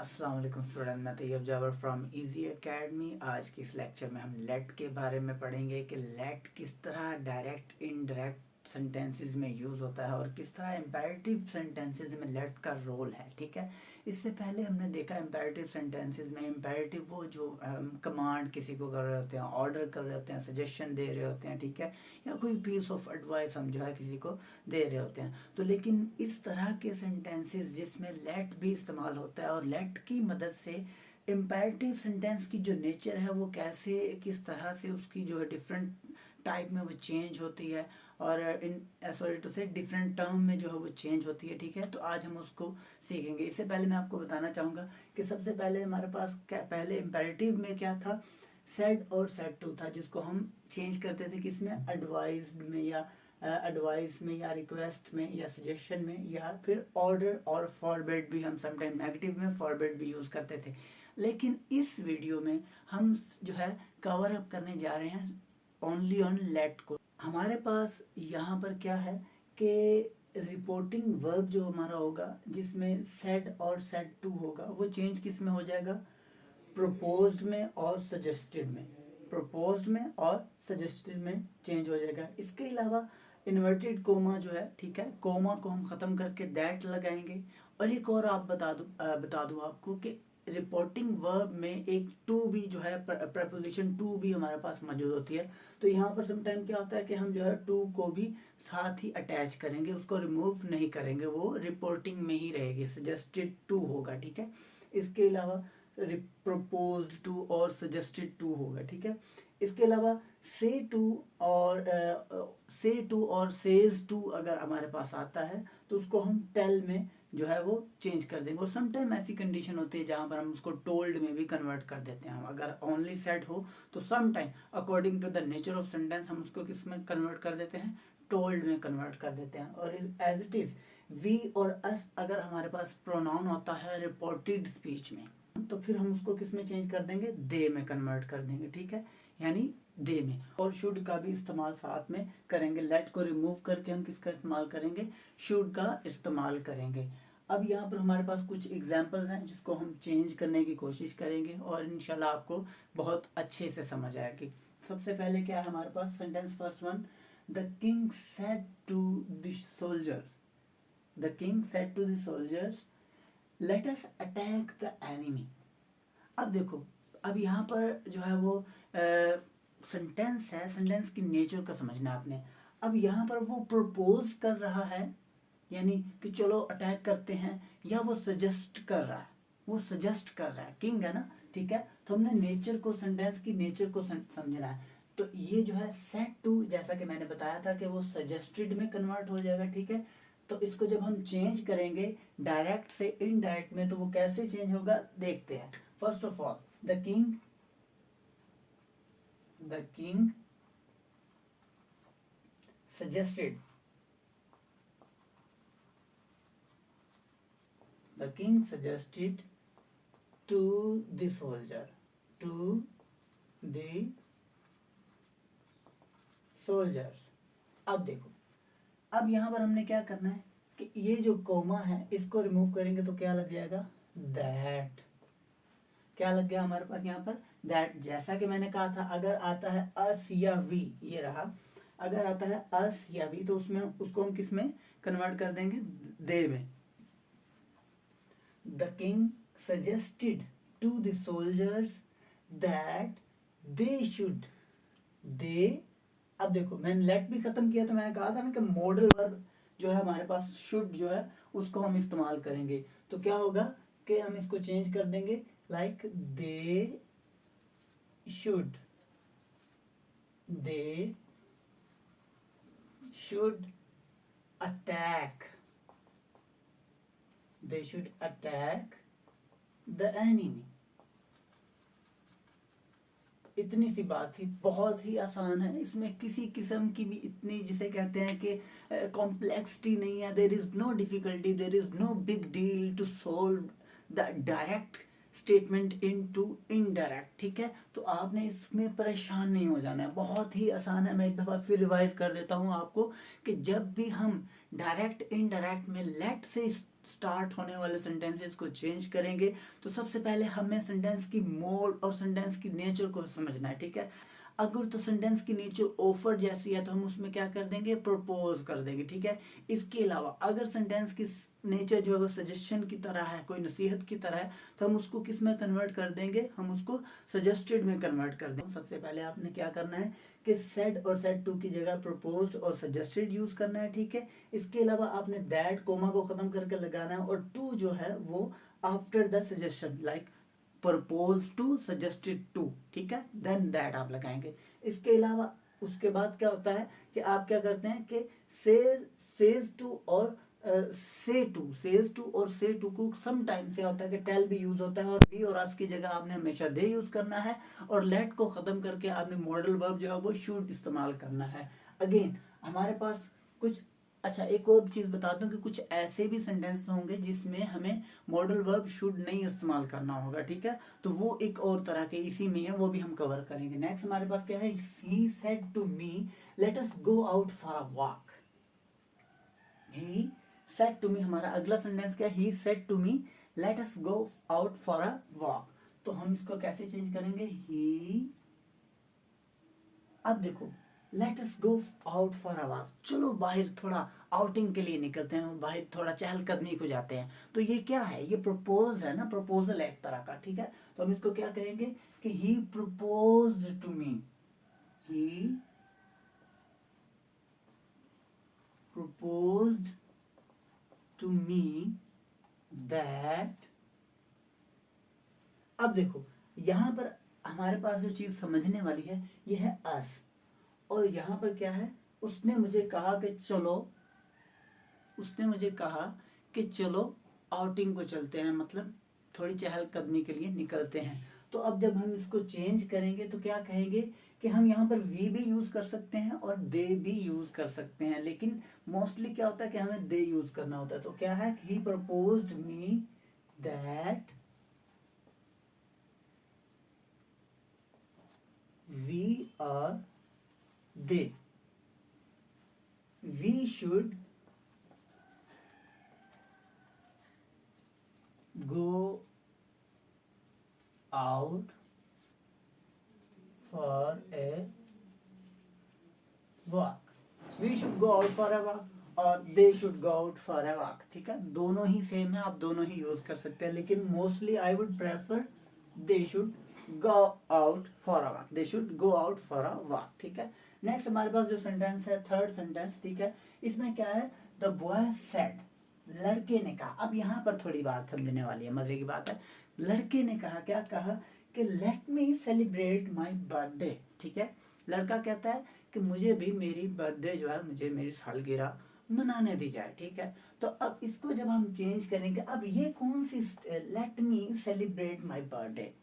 अस्सलाम वालेकुम स्टूडेंट, मैं तैयब जाबर फ्रॉम इजी एकेडमी। आज की इस लेक्चर में हम लेट के बारे में पढ़ेंगे कि लेट किस तरह डायरेक्ट इनडायरेक्ट सेंटेंसेस में यूज़ होता है और किस तरह इम्पेरेटिव सेंटेंसेस में लेट का रोल है। ठीक है, इससे पहले हमने देखा इम्पेरेटिव सेंटेंसेस में इम्पेरेटिव वो जो कमांड किसी को कर रहे होते हैं, ऑर्डर कर रहे होते हैं, सजेशन दे रहे होते हैं, ठीक है, या कोई पीस ऑफ एडवाइस हम जो है किसी को दे रहे होते हैं। तो लेकिन इस तरह के सेंटेंसेस जिसमें लेट भी इस्तेमाल होता है और लेट की मदद से इम्पेरेटिव सेंटेंस की जो नेचर है वो कैसे किस तरह से उसकी जो है डिफरेंट टाइप में वो चेंज होती है और इन सॉरी टू से डिफरेंट टर्म में जो है वो चेंज होती है। ठीक है, तो आज हम उसको सीखेंगे। इससे पहले मैं आपको बताना चाहूँगा कि सबसे पहले हमारे पास क्या पहले इम्पेरेटिव में क्या था, सेड और सेड टू था, जिसको हम चेंज करते थे किसमें, एडवाइस में या रिक्वेस्ट में या सजेशन में, या फिर ऑर्डर और फॉरवर्ड भी हम समटाइम नेगेटिव में फॉरवर्ड भी यूज़ करते थे। लेकिन इस वीडियो में हम जो है कवर अप करने जा रहे हैं ओनली ऑन लेट को। हमारे पास यहाँ पर क्या है कि रिपोर्टिंग वर्ब जो हमारा होगा जिसमें सेड और सेड टू होगा वो चेंज किस में हो जाएगा, प्रपोज्ड में और सजेस्टेड में। प्रपोज्ड में और सजेस्टेड में चेंज हो जाएगा। इसके अलावा इन्वर्टेड कोमा जो है, ठीक है, कोमा को हम ख़त्म करके दैट लगाएंगे। और एक और आप बता दूँ आपको कि रिपोर्टिंग वर्ब में एक टू भी जो है प्रपोजिशन टू भी हमारे पास मौजूद होती है। तो यहाँ पर समटाइम क्या होता है कि हम जो है टू को भी साथ ही अटैच करेंगे, उसको रिमूव नहीं करेंगे, वो रिपोर्टिंग में ही रहेगी, सजेस्टेड टू होगा। ठीक है, इसके अलावा प्रपोज्ड टू और सजेस्टेड टू होगा। ठीक है, इसके अलावा से टू और सेज टू अगर हमारे पास आता है तो उसको हम टेल में जो है वो चेंज कर देंगे। और समटाइम ऐसी कंडीशन होती है जहाँ पर हम उसको टोल्ड में भी कन्वर्ट कर देते हैं। अगर ओनली सेड हो तो sometime according to the nature of sentence हम उसको किस में कन्वर्ट कर देते हैं, टोल्ड में कन्वर्ट कर देते हैं। और एज इट इज़ वी और अस अगर हमारे पास प्रोनाउन होता है रिपोर्टेड स्पीच में तो फिर हम उसको किस में चेंज कर देंगे, दे में कन्वर्ट कर देंगे। ठीक है, यानी दे में। और शुड का भी इस्तेमाल साथ में करेंगे। लेट को रिमूव करके हम किसका इस्तेमाल करेंगे, शुड का इस्तेमाल करेंगे। अब यहाँ पर हमारे पास कुछ एग्जाम्पल्स हैं जिसको हम चेंज करने की कोशिश करेंगे और इंशाल्लाह आपको बहुत अच्छे से समझ आएगी। सबसे पहले क्या है हमारे पास sentence, first one, the king said to the soldiers, the king said to the soldiers let us attack the enemy. अब देखो, अब यहाँ पर जो है वो सेंटेंस है, सेंटेंस की नेचर का समझना है आपने। अब यहाँ पर वो प्रपोज कर रहा है यानी कि चलो अटैक करते हैं, या वो सजेस्ट कर रहा है, वो सजेस्ट कर रहा है, किंग है ना, ठीक है। तो हमने नेचर को, सेंटेंस की नेचर को समझना है। तो ये जो है सेड टू, जैसा कि मैंने बताया था कि वो सजेस्टेड में कन्वर्ट हो जाएगा। ठीक है, तो इसको जब हम चेंज करेंगे डायरेक्ट से इनडायरेक्ट में तो वो कैसे चेंज होगा देखते हैं। First of all, the king suggested to the soldier, अब देखो, अब यहाँ पर हमने क्या करना है कि ये जो कोमा है इसको रिमूव करेंगे तो क्या लग जाएगा, दैट। क्या लग गया हमारे पास यहाँ पर, दैट। जैसा कि मैंने कहा था, अगर आता है अस या वी, ये रहा, अगर आता है अस या वी तो उसमें उसको हम किस में कन्वर्ट कर देंगे, दे में। The king suggested to the soldiers that they should, they. अब देखो, मैंने लेट भी खत्म किया तो मैंने कहा था ना कि मॉडल वर्ब जो है हमारे पास शुड जो है उसको हम इस्तेमाल करेंगे। तो क्या होगा कि हम इसको चेंज कर देंगे, like they should attack the enemy. इतनी सी बात थी, बहुत ही आसान है, इसमें किसी किस्म की भी इतनी जिसे कहते हैं कि कॉम्प्लेक्सिटी नहीं है। There is no difficulty, there is no big deal to solve the direct statement into indirect. ठीक है, तो आपने इसमें परेशान नहीं हो जाना है, बहुत ही आसान है। मैं एक दफ़ा फिर रिवाइज कर देता हूँ आपको कि जब भी हम डायरेक्ट इनडायरेक्ट में लेट से स्टार्ट होने वाले सेंटेंसेस को चेंज करेंगे तो सबसे पहले हमें सेंटेंस की मोड और सेंटेंस की नेचर को समझना है, ठीक है। अगर तो सेंटेंस की नेचर ऑफर जैसी है तो हम उसमें क्या कर देंगे, प्रपोज कर देंगे, ठीक है। इसके अलावा अगर सेंटेंस की नेचर जो है वो सजेशन की तरह है, कोई नसीहत की तरह है, तो हम उसको किस में कन्वर्ट कर देंगे, हम उसको सजेस्टेड में कन्वर्ट कर देंगे। सबसे पहले आपने क्या करना है कि सेड और सेड टू की जगह प्रपोज्ड और सजेस्टेड यूज करना है, ठीक है। इसके अलावा आपने दैट कोमा को खत्म करके लगाना है और टू जो है वो after the suggestion, like propose to, suggested to, ठीक है, देन दैट आप लगाएंगे। इसके अलावा उसके बाद क्या होता है कि आप क्या करते हैं कि सेज टू और सेज टू और से टू को सम टाइम क्या होता है कि टेल भी यूज होता है, और बी और अस की जगह आपने हमेशा दे यूज करना है, और लेट को खत्म करके आपने मॉडल वर्ब जो है वो शुड इस्तेमाल करना है। अगेन हमारे पास कुछ, अच्छा एक और चीज बता दूं कि कुछ ऐसे भी सेंटेंस होंगे जिसमें हमें मॉडल वर्ब शुड नहीं इस्तेमाल करना होगा, ठीक है। तो वो एक और तरह के इसी में है, वो भी हम कवर करेंगे। नेक्स्ट हमारे पास क्या है, he said to me let us go out for a walk. He said to me, हमारा अगला सेंटेंस क्या है, he said to me let us go out for a walk. तो हम इसको कैसे चेंज करेंगे, ही, अब देखो let us go out for a walk, चलो बाहर थोड़ा आउटिंग के लिए निकलते हैं, बाहर थोड़ा चहलकदमी को जाते हैं। तो ये क्या है, ये प्रपोज है ना, प्रपोजल है एक तरह का, ठीक है। तो हम इसको क्या कहेंगे कि he proposed to me, he proposed to me that. अब देखो यहां पर हमारे पास जो चीज समझने वाली है ये है अस, और यहां पर क्या है, उसने मुझे कहा कि चलो, उसने मुझे कहा कि चलो आउटिंग को चलते हैं, मतलब थोड़ी चहलकदमी के लिए निकलते हैं। तो अब जब हम इसको चेंज करेंगे तो क्या कहेंगे कि हम यहाँ पर वी भी यूज कर सकते हैं और दे भी यूज कर सकते हैं, लेकिन मोस्टली क्या होता है कि हमें दे यूज करना होता है। तो क्या है, he proposed me that we are they, we should go out for a walk, we should go out for a walk और they should go out for a walk, ठीक है। दोनों ही सेम है, आप दोनों ही यूज कर सकते हैं, लेकिन mostly I would prefer they should go out for a walk, they should go out for a walk, ठीक है। नेक्स्ट हमारे पास जो सेंटेंस है, थर्ड सेंटेंस, ठीक है, इसमें क्या है, द बॉय सेड, लड़के ने कहा। अब यहाँ पर थोड़ी बात समझने वाली है, मजे की बात है। लड़के ने कहा, क्या कहा कि late me celebrate my birthday, ठीक है। लड़का कहता है कि मुझे भी मेरी बर्थडे जो है, मुझे मेरी सालगिरह मनाने दी जाए, ठीक है। तो अब इसको जब हम चेंज करेंगे, अब ये कौन सी, let me celebrate my birthday,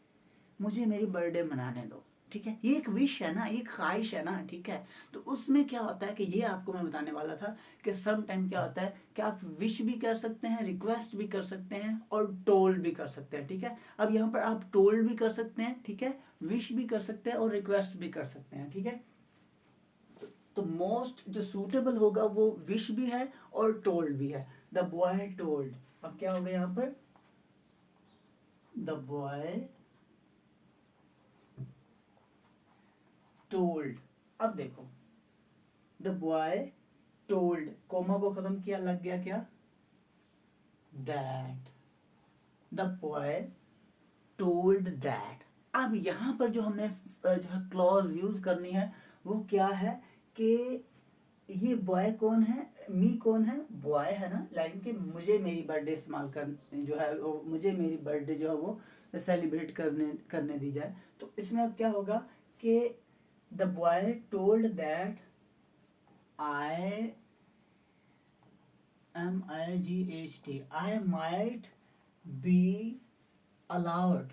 मुझे मेरी बर्थडे मनाने दो, ठीक है। ये एक विश है ना, ये ख्वाहिश है ना, ठीक है। तो उसमें क्या होता है कि ये आपको मैं बताने वाला था कि सम टाइम क्या होता है कि आप विश भी कर सकते हैं, रिक्वेस्ट भी कर सकते हैं और टोल्ड भी कर सकते हैं, ठीक है। अब यहाँ पर आप टोल्ड भी कर सकते हैं, ठीक है, विश भी कर सकते हैं और रिक्वेस्ट भी कर सकते हैं, ठीक है। तो मोस्ट जो सूटेबल होगा वो विश भी है और टोल्ड भी है। द बॉय टोल्ड, अब क्या होगा यहाँ पर, द बॉय टोल्ड। अब देखो द बॉय टोल्ड, कोमा को खत्म किया, लग गया क्या, that, the boy told that. अब यहां पर जो हमने जो है क्लॉज यूज करनी है वो क्या है कि ये बॉय कौन है, मी कौन है, बॉय है ना, लाइन के मुझे मेरी बर्थडे इस्तेमाल कर जो है मुझे मेरी बर्थडे जो है वो सेलिब्रेट करने करने दी जाए। तो इसमें अब क्या होगा कि the boy told that I MIGHT, I might be allowed,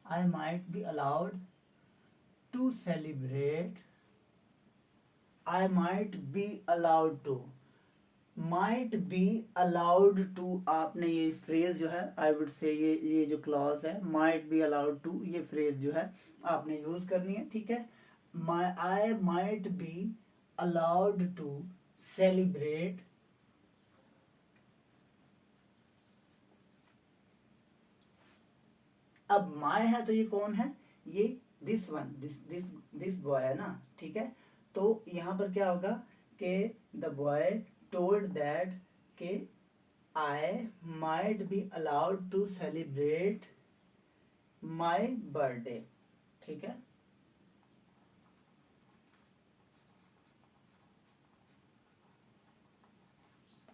I might be allowed to celebrate, I might be allowed to, might be allowed to, आपने ये फ्रेज जो है आई वुड से ये जो क्लॉज है might be allowed to, ये phrase जो है आपने यूज करनी है, ठीक है। I might be allowed to celebrate अब माय है तो ये कौन है, ये दिस वन, दिस बॉय है ना, ठीक है। तो यहाँ पर क्या होगा कि द बॉय टोल्ड दैट के I might be allowed to celebrate my birthday, ठीक है।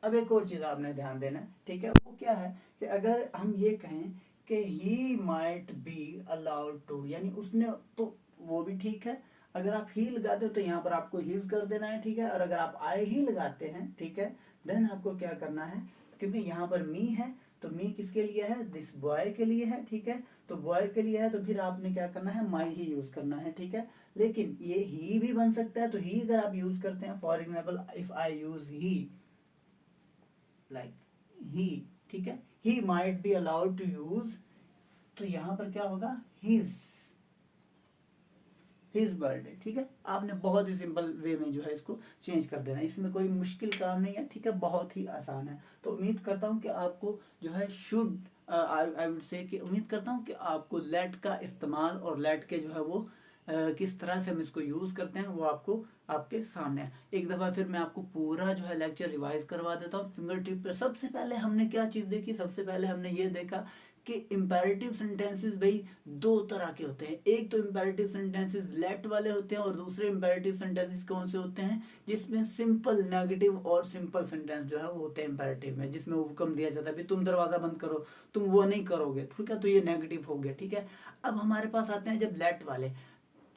अब एक और चीज आपने ध्यान देना है, ठीक है, वो क्या है कि अगर हम ये कहें कि he might be allowed to, यानी उसने, तो वो भी ठीक है। अगर आप ही लगाते हो तो यहाँ पर आपको हिज कर देना है, ठीक है। और अगर आप आई ही लगाते हैं, ठीक है, देन आपको क्या करना है, क्योंकि यहाँ पर मी है तो मी किसके लिए है, दिस बॉय के लिए है, ठीक है। तो बॉय के लिए है तो फिर आपने क्या करना है, माई ही यूज करना है, ठीक है। लेकिन ये ही भी बन सकता है, तो ही अगर आप यूज करते हैं, for example if I use he, like he, ठीक है, he might be allowed to use, तो यहां पर क्या होगा, हिज बर्थडे, ठीक है। आपने बहुत ही सिंपल वे में जो है इसको चेंज कर देना है, इसमें कोई मुश्किल काम नहीं है, ठीक है, बहुत ही आसान है। तो उम्मीद करता हूँ कि आपको जो है शुड आई वुड से कि उम्मीद करता हूँ कि आपको लेट का इस्तेमाल और लेट के जो है वो किस तरह से हम इसको यूज़ करते हैं वो आपको आपके सामने है। एक दफ़ा फिर मैं आपको पूरा जो है लेक्चर रिवाइज करवा देता हूँ फिंगर टिप पे। सबसे पहले हमने क्या चीज़ देखी, सबसे पहले हमने ये देखा कि इम्पेरेटिव सेंटेंसेस भाई दो तरह के होते हैं। एक तो इम्पेरेटिव सेंटेंसेस लेट वाले होते हैं और दूसरे इम्पेरेटिव सेंटेंसेस कौन से होते हैं, जिसमें सिंपल नेगेटिव और सिंपल सेंटेंस जो है वो होते हैं इम्पेरेटिव में, जिसमें हुक्म दिया जाता है भी तुम दरवाज़ा बंद करो, तुम वो नहीं करोगे, ठीक है, तो ये नेगेटिव हो गया, ठीक है। अब हमारे पास आते हैं जब लेट वाले,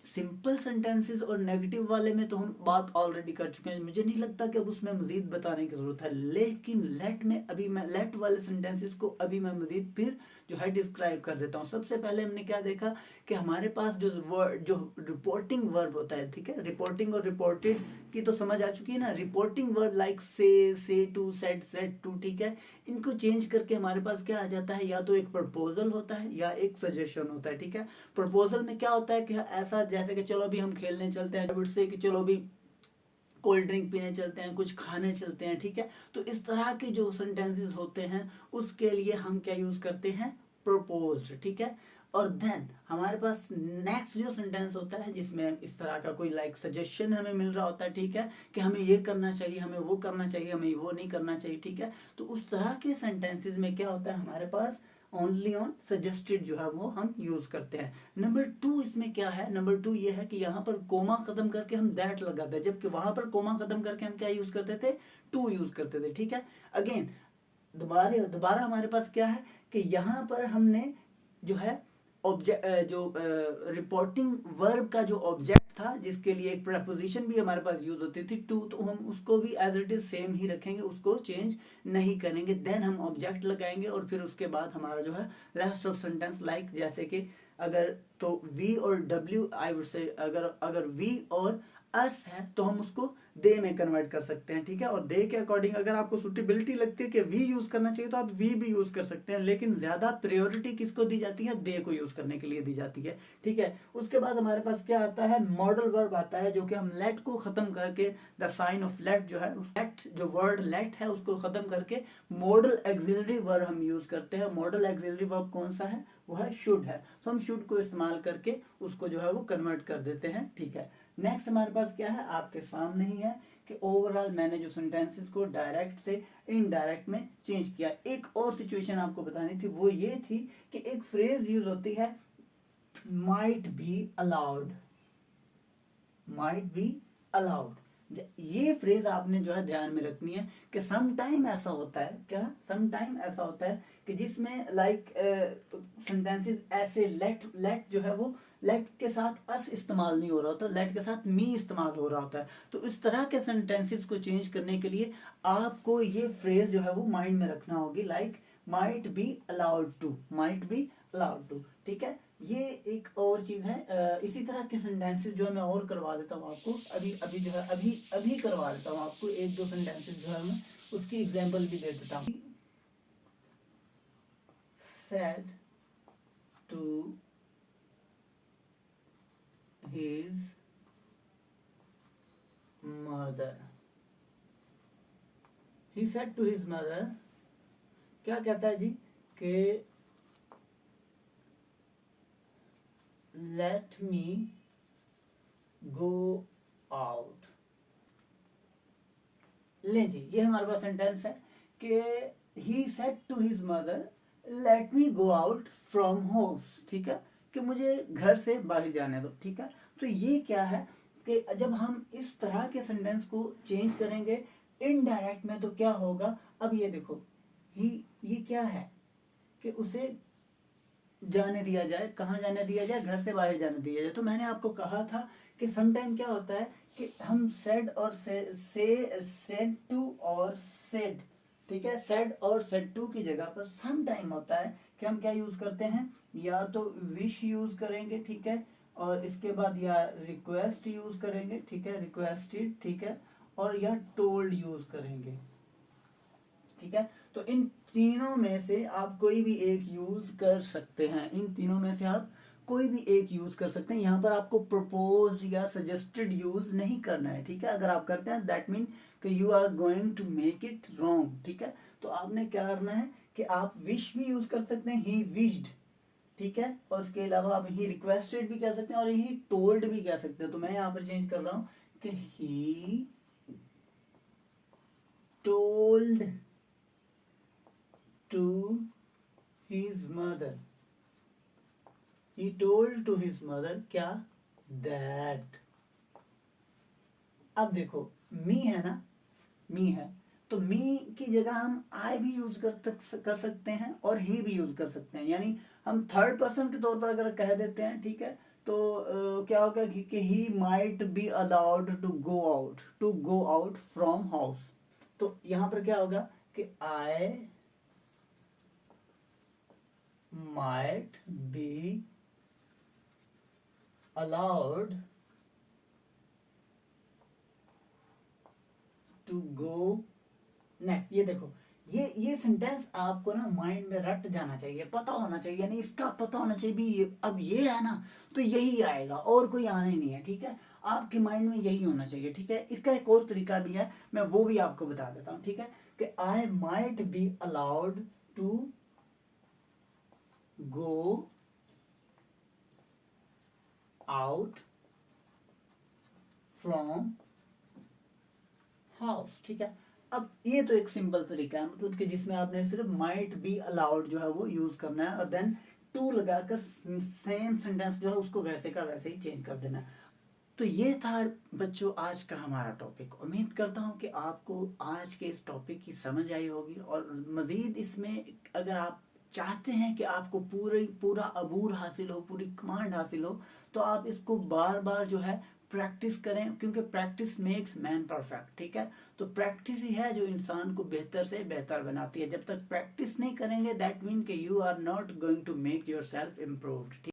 सिंपल सेंटेंसेस और नेगेटिव वाले में तो हम बात ऑलरेडी कर चुके हैं, मुझे नहीं लगता कि अब उसमें मजीद बताने की जरूरत है। लेकिन लेट में अभी मैं लेट वाले सेंटेंसेस को अभी मैं मजीद फिर जो है डिस्क्राइब कर देता हूँ। सबसे पहले हमने क्या देखा कि हमारे पास जो वर्ड, जो रिपोर्टिंग वर्ब होता है, ठीक है, रिपोर्टिंग और रिपोर्टेड की तो समझ आ चुकी है ना। रिपोर्टिंग वर्ब लाइक से टू, सेड टू, ठीक है, इनको चेंज करके हमारे पास क्या आ जाता है, या तो एक प्रपोजल होता है या एक सजेशन होता है, ठीक है। प्रपोजल में क्या होता है कि ऐसा जैसे कि चलो अभी हम खेलने चलते हैं, से कि चलो अभी कोल्ड ड्रिंक पीने चलते हैं, कुछ खाने चलते हैं, ठीक है। तो इस तरह के जो सेंटेंसेस होते हैं उसके लिए हम क्या यूज करते हैं, प्रपोज्ड, ठीक है। और देन हमारे पास नेक्स्ट जो सेंटेंस होता है जिसमें इस तरह का कोई लाइक सजेशन हमें मिल रहा होता है, ठीक है, कि हमें ये करना चाहिए, हमें वो करना चाहिए, हमें वो नहीं करना चाहिए, ठीक है। तो उस तरह के सेंटेंसेस में क्या होता है हमारे पास, ओनली ऑन सजेस्टेड जो है वो हम यूज करते हैं। नंबर टू इसमें क्या है, नंबर टू ये है कि यहाँ पर कोमा खत्म करके हम दैट लगाते हैं, जबकि वहां पर कोमा खत्म करके हम क्या यूज करते थे, टू यूज करते थे, ठीक है। अगेन दोबारा दोबारा हमारे पास क्या है कि यहाँ पर हमने जो है ऑब्जेक्ट, जो रिपोर्टिंग वर्ब का जो ऑब्जेक्ट था जिसके लिए एक प्रपोजिशन भी हमारे पास यूज होती थी टू, तो हम उसको भी एज इट इज सेम ही रखेंगे, उसको चेंज नहीं करेंगे। देन हम ऑब्जेक्ट लगाएंगे और फिर उसके बाद हमारा जो है रेस्ट ऑफ सेंटेंस लाइक जैसे कि अगर तो वी और डब्ल्यू आई वुड से, अगर अगर वी और अस है तो हम उसको दे में कन्वर्ट कर सकते हैं, ठीक है। और दे के अकॉर्डिंग अगर आपको सुटेबिलिटी लगती है कि वी यूज करना चाहिए तो आप वी भी यूज कर सकते हैं, लेकिन ज्यादा प्रायोरिटी किसको दी जाती है, दे को यूज करने के लिए दी जाती है, ठीक है। उसके बाद हमारे पास क्या आता है, मॉडल वर्ब आता है, जो कि हम लेट को खत्म करके द साइन ऑफ लेट जो है, लेट जो वर्ड लेट है उसको खत्म करके मॉडल एक्सिलरी वर्ब हम यूज करते हैं। मॉडल एक्सिलरी वर्ब कौन सा है, वो है शुड है, तो हम शुड को इस्तेमाल करके उसको जो है वो कन्वर्ट कर देते हैं, ठीक है। नेक्स्ट हमारे पास क्या है, आपके सामने ही है कि ओवरऑल मैंने जो सेंटेंसेस को डायरेक्ट से इनडायरेक्ट में चेंज किया। एक और सिचुएशन आपको बतानी थी, वो ये थी कि एक फ्रेज यूज होती है might be allowed, might be allowed. ये फ्रेज आपने जो है ध्यान में रखनी है कि सम टाइम ऐसा होता है, क्या सम टाइम ऐसा होता है कि जिसमें लाइक सेंटेंसेस ऐसे लेट लेट जो है वो लेट के साथ अस इस्तेमाल नहीं हो रहा होता, लेट के साथ मी इस्तेमाल हो रहा होता है। तो इस तरह के सेंटेंसेस को चेंज करने के लिए आपको ये फ्रेज जो है वो माइंड में रखना होगी, like might be allowed to, might be allowed to, ठीक है। ये एक और चीज है। इसी तरह के सेंटेंसेस जो है मैं और करवा देता हूँ आपको, अभी अभी जो है अभी अभी करवा देता हूँ आपको एक दो सेंटेंसेस जो है मैं उसकी एग्जांपल भी दे देता हूँ। said to his mother, he said to his mother, क्या कहता है जी कि लेट मी गो आउट। ले जी, ये हमारे पास सेंटेंस है कि he said to his mother let me go out from house, ठीक है, कि मुझे घर से बाहर जाने दो, ठीक है। तो ये क्या है कि जब हम इस तरह के सेंटेंस को चेंज करेंगे इनडायरेक्ट में तो क्या होगा, अब ये देखो ही, ये क्या है कि उसे जाने दिया जाए, कहाँ जाने दिया जाए, घर से बाहर जाने दिया जाए। तो मैंने आपको कहा था कि समटाइम क्या होता है कि हम सेड और सेड टू और सेड, ठीक है, सेड और सेड टू की जगह पर सम टाइम होता है कि हम क्या यूज करते हैं, या तो विश यूज करेंगे, ठीक है, और इसके बाद या रिक्वेस्ट यूज करेंगे, ठीक है, रिक्वेस्टेड, ठीक है, और या टोल्ड यूज करेंगे, ठीक है। तो इन तीनों में से आप कोई भी एक यूज कर सकते हैं, इन तीनों में से आप कोई भी एक यूज कर सकते हैं। यहाँ पर आपको प्रपोज या सजेस्टेड यूज नहीं करना है, ठीक है। अगर आप करते हैं दैट मीन कि you are going to make it wrong, ठीक है। तो आपने क्या करना है कि आप विश भी यूज कर सकते हैं, ही विश्ड, ठीक है, और उसके अलावा आप ही रिक्वेस्टेड भी कह सकते हैं और ही टोल्ड भी कह सकते हैं। तो मैं यहाँ पर चेंज कर रहा हूँ कि he told to his mother, he told to his mother क्या, that। अब देखो मी है ना, मी है, तो मी की जगह हम आई भी यूज कर सकते हैं और ही भी यूज कर सकते हैं, यानी हम थर्ड पर्सन के तौर पर अगर कह देते हैं, ठीक है, तो क्या होगा कि he might be allowed to go out from house. तो यहां पर क्या होगा कि आई might be allowed to go next। ये देखो, ये सेंटेंस आपको ना माइंड में रट जाना चाहिए, पता होना चाहिए, यानी इसका पता होना चाहिए भी अब ये है ना तो यही आएगा और कोई आना ही नहीं है, ठीक है। आपके माइंड में यही होना चाहिए, ठीक है। इसका एक और तरीका भी है, मैं वो भी आपको बता देता हूँ, ठीक है, कि I might be allowed to go out from house, ठीक है। अब ये तो एक सिंपल तरीका है, मतलब कि जिसमें आपने सिर्फ माइट बी अलाउड जो है वो यूज करना है और देन टू लगाकर सेम सेंटेंस जो है उसको वैसे का वैसे ही चेंज कर देना है। तो ये था बच्चों आज का हमारा टॉपिक। उम्मीद करता हूँ कि आपको आज के इस टॉपिक की समझ आई होगी और मज़ीद इसमें अगर आप चाहते हैं कि आपको पूरा अबूर हासिल हो, पूरी कमांड हासिल हो, तो आप इसको बार बार जो है प्रैक्टिस करें, क्योंकि प्रैक्टिस मेक्स मैन परफेक्ट, ठीक है। तो प्रैक्टिस ही है जो इंसान को बेहतर से बेहतर बनाती है। जब तक प्रैक्टिस नहीं करेंगे दैट मीन कि you are not going to make yourself improved.